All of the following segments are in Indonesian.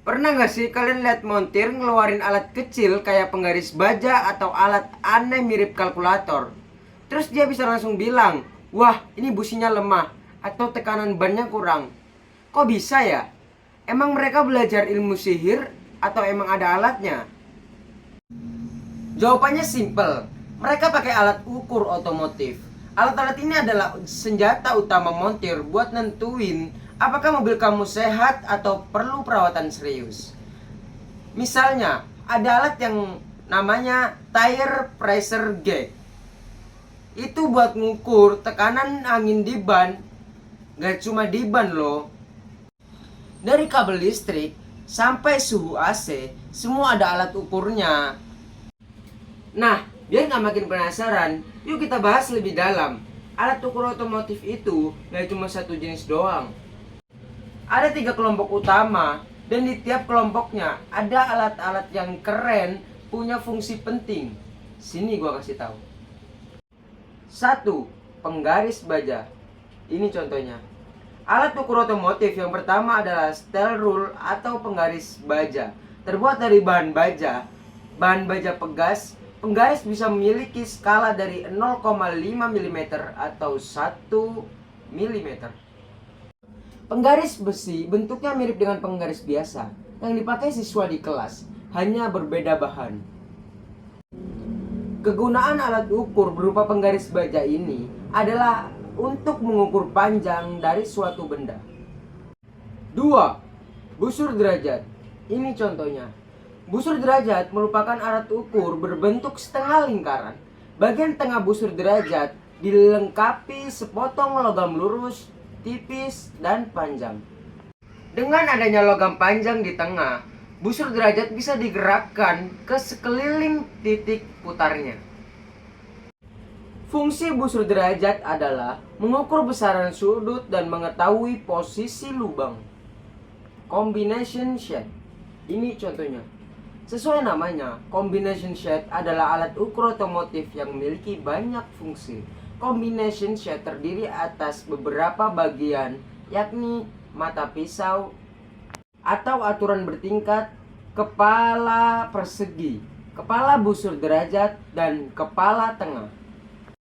Pernah nggak sih kalian lihat montir ngeluarin alat kecil kayak penggaris baja atau alat aneh mirip kalkulator? Terus dia bisa langsung bilang, wah ini businya lemah atau tekanan bannya kurang. Kok bisa ya? Emang mereka belajar ilmu sihir atau emang ada alatnya? Jawabannya simple. Mereka pakai alat ukur otomotif. Alat-alat ini adalah senjata utama montir buat nentuin apakah mobil kamu sehat atau perlu perawatan serius. Misalnya, ada alat yang namanya tire pressure gauge. Itu buat ngukur tekanan angin di ban. Gak cuma di ban loh. Dari kabel listrik sampai suhu AC, semua ada alat ukurnya. Nah, biar nggak makin penasaran, yuk kita bahas lebih dalam. Alat ukur otomotif itu nggak cuma satu jenis doang. Ada 3 kelompok utama, dan di tiap kelompoknya ada alat-alat yang keren punya fungsi penting. Sini gua kasih tahu. 1. Penggaris baja. Ini contohnya. Alat ukur otomotif yang pertama adalah steel rule atau penggaris baja. Terbuat dari bahan baja pegas. Penggaris bisa memiliki skala dari 0,5 mm atau 1 mm. Penggaris besi bentuknya mirip dengan penggaris biasa yang dipakai siswa di kelas, hanya berbeda bahan. Kegunaan alat ukur berupa penggaris baja ini adalah untuk mengukur panjang dari suatu benda. 2. Busur derajat. Ini contohnya. Busur derajat merupakan alat ukur berbentuk setengah lingkaran. Bagian tengah busur derajat dilengkapi sepotong logam lurus, tipis, dan panjang. Dengan adanya logam panjang di tengah, busur derajat bisa digerakkan ke sekeliling titik putarnya. Fungsi busur derajat adalah mengukur besaran sudut dan mengetahui posisi lubang. Combination shade. Ini contohnya. Sesuai namanya, combination shade adalah alat ukur otomotif yang memiliki banyak fungsi. Combination shade terdiri atas beberapa bagian, yakni mata pisau atau aturan bertingkat, kepala persegi, kepala busur derajat, dan kepala tengah.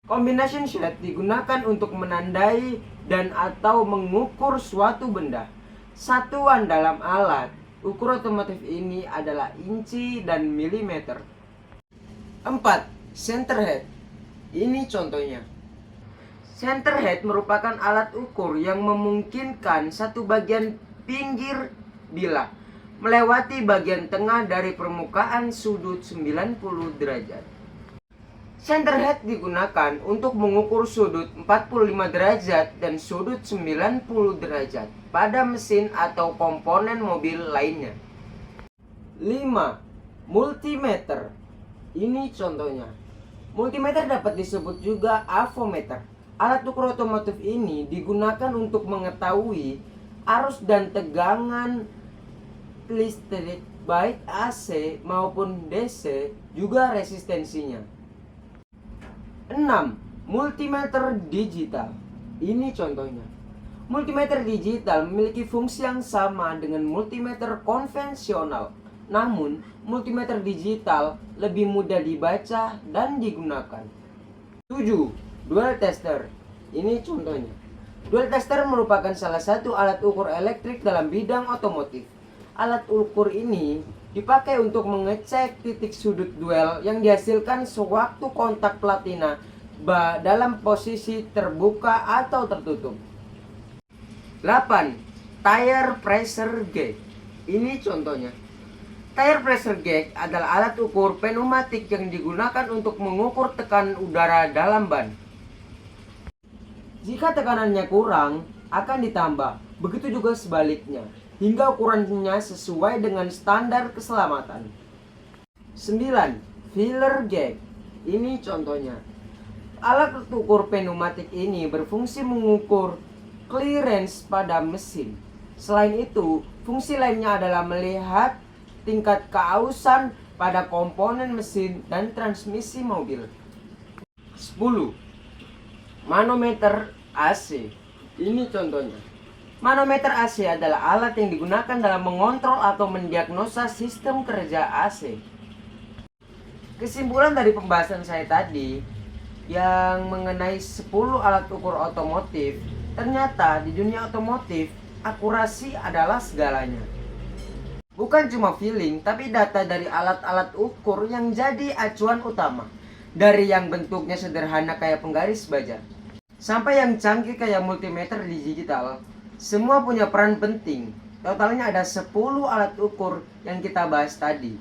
Combination shade digunakan untuk menandai dan atau mengukur suatu benda. Satuan dalam alat ukur otomotif ini adalah inci dan milimeter. 4. Center head. Ini contohnya. Center head merupakan alat ukur yang memungkinkan satu bagian pinggir bilah melewati bagian tengah dari permukaan sudut 90 derajat. Center head digunakan untuk mengukur sudut 45 derajat dan sudut 90 derajat pada mesin atau komponen mobil lainnya. 5. Multimeter. Ini contohnya. Multimeter dapat disebut juga avometer. Alat ukur otomotif ini digunakan untuk mengetahui arus dan tegangan listrik baik AC maupun DC, juga resistensinya. 6. Multimeter digital. Ini contohnya. Multimeter digital memiliki fungsi yang sama dengan multimeter konvensional. Namun, multimeter digital lebih mudah dibaca dan digunakan. 7. Dual tester. Ini contohnya. Dual tester merupakan salah satu alat ukur elektrik dalam bidang otomotif. Alat ukur ini dipakai untuk mengecek titik sudut duel yang dihasilkan sewaktu kontak platina dalam posisi terbuka atau tertutup. 8. Tire pressure gauge. Ini contohnya. Tire pressure gauge adalah alat ukur pneumatik yang digunakan untuk mengukur tekanan udara dalam ban. Jika tekanannya kurang, akan ditambah. Begitu juga sebaliknya, hingga ukurannya sesuai dengan standar keselamatan. 9. Filler gauge. Ini contohnya. Alat ukur pneumatik ini berfungsi mengukur clearance pada mesin. Selain itu, fungsi lainnya adalah melihat tingkat keausan pada komponen mesin dan transmisi mobil. 10. Manometer AC. Ini contohnya. Manometer AC adalah alat yang digunakan dalam mengontrol atau mendiagnosa sistem kerja AC. Kesimpulan dari pembahasan saya tadi yang mengenai 10 alat ukur otomotif, ternyata di dunia otomotif akurasi adalah segalanya. Bukan cuma feeling, tapi data dari alat-alat ukur yang jadi acuan utama. Dari yang bentuknya sederhana kayak penggaris baja, sampai yang canggih kayak multimeter digital, semua punya peran penting. Totalnya ada 10 alat ukur yang kita bahas tadi.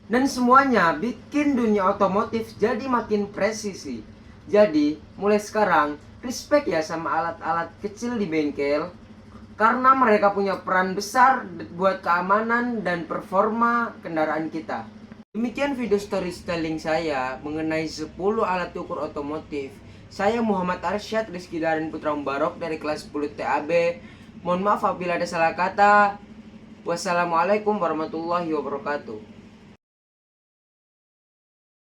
Dan semuanya bikin dunia otomotif jadi makin presisi. Jadi, mulai sekarang, respect ya sama alat-alat kecil di bengkel. Karena mereka punya peran besar buat keamanan dan performa kendaraan kita. Demikian video storytelling saya mengenai 10 alat ukur otomotif. Saya Muhammad Arsyad Rizky Darin Putra Mubarok dari kelas 10 TAB. Mohon maaf apabila ada salah kata. Wassalamualaikum warahmatullahi wabarakatuh.